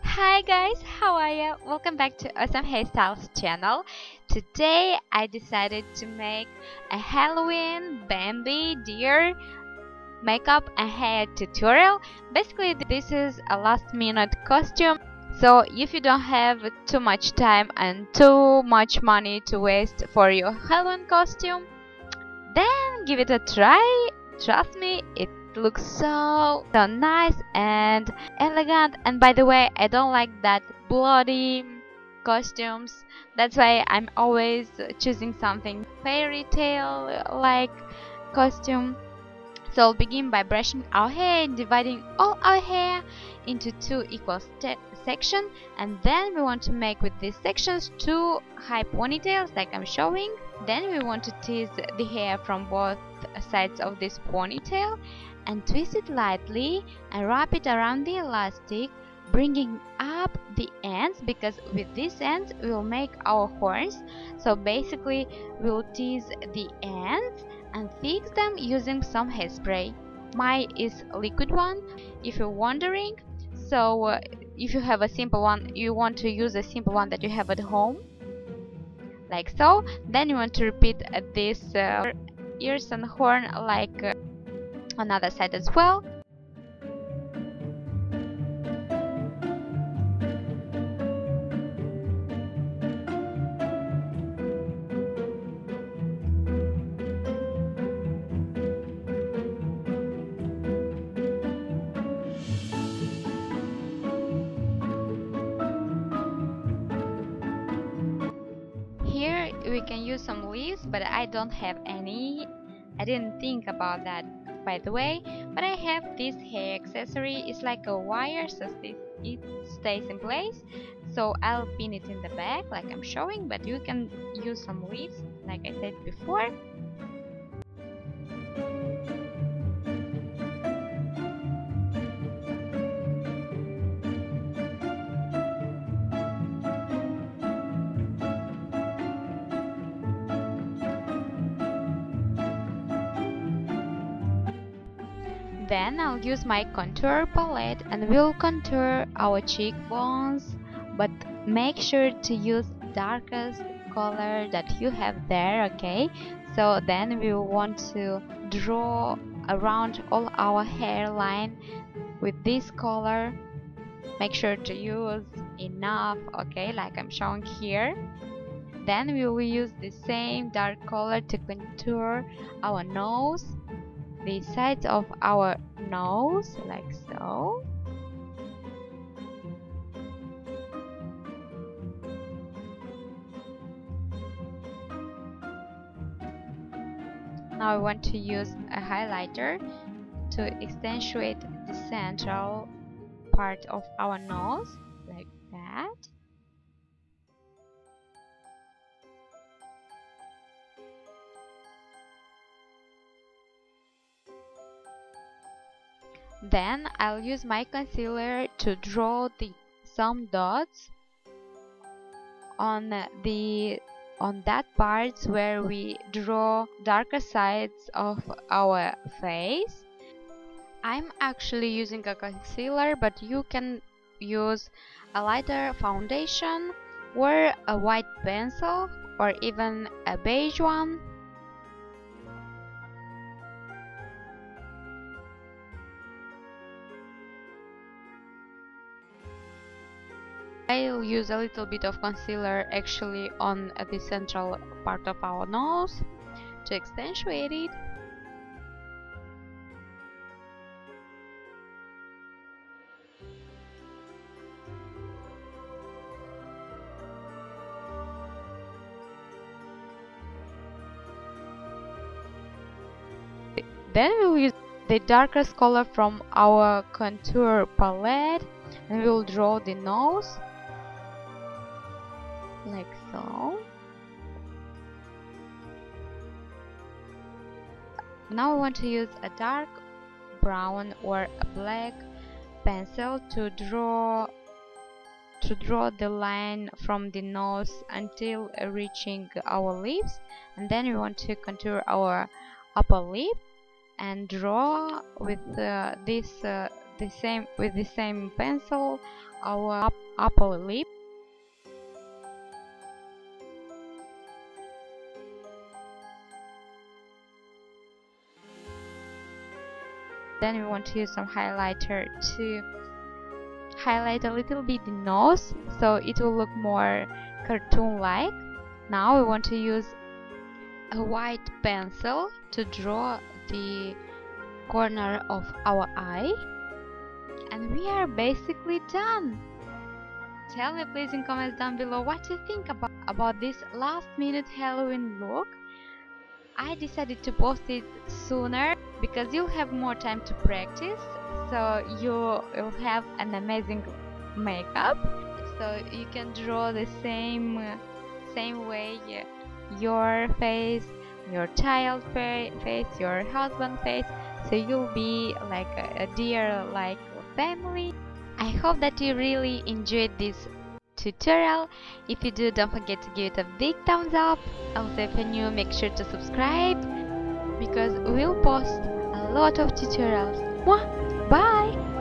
Hi guys, how are you? Welcome back to Awesome Hairstyles channel. Today I decided to make a Halloween Bambi Deer makeup and hair tutorial. Basically this is a last minute costume, so if you don't have too much time and too much money to waste for your Halloween costume, then give it a try. Trust me, it looks so nice and elegant. And by the way, I don't like that bloody costumes. That's why I'm always choosing something fairy tale like costume. So we'll begin by brushing our hair, dividing all our hair into two equal sections, and then we want to make with these sections two high ponytails like I'm showing. Then we want to tease the hair from both sides of this ponytail and twist it lightly and wrap it around the elastic, bringing up the ends, because with these ends we will make our horns. So basically we'll tease the ends and fix them using some hairspray. Mine is liquid one, if you're wondering. So if you have a simple one, you want to use a simple one that you have at home, like so. Then you want to repeat this ears and horn like on the other side as well. Here we can use some leaves, but I don't have any. I didn't think about that, by the way. But I have this hair accessory. It's like a wire, so it stays in place. So I'll pin it in the back like I'm showing, but you can use some leaves like I said before. Then I'll use my contour palette and we'll contour our cheekbones, but make sure to use darkest color that you have there, okay? So then we want to draw around all our hairline with this color. Make sure to use enough, okay, like I'm showing here. Then we will use the same dark color to contour our nose, the sides of our nose, like so. Now I want to use a highlighter to accentuate the central part of our nose, like that. Then I'll use my concealer to draw some dots on that parts where we draw darker sides of our face. I'm actually using a concealer, but you can use a lighter foundation or a white pencil or even a beige one. I'll use a little bit of concealer actually on the central part of our nose to accentuate it. Then we'll use the darkest color from our contour palette and we'll draw the nose like so. Now we want to use a dark brown or a black pencil to draw the line from the nose until reaching our lips, and then we want to contour our upper lip and draw with the same pencil our upper lip. Then we want to use some highlighter to highlight a little bit the nose so it will look more cartoon-like. Now we want to use a white pencil to draw the corner of our eye, and we are basically done. Tell me please in comments down below what you think about this last minute Halloween look. I decided to post it sooner because you'll have more time to practice, so you will have an amazing makeup, so you can draw the same way your face, your child face, your husband face, so you'll be like a deer like family. I hope that you really enjoyed this tutorial. If you do, don't forget to give it a big thumbs up. Also, if you're new, make sure to subscribe because we'll post a lot of tutorials. Bye!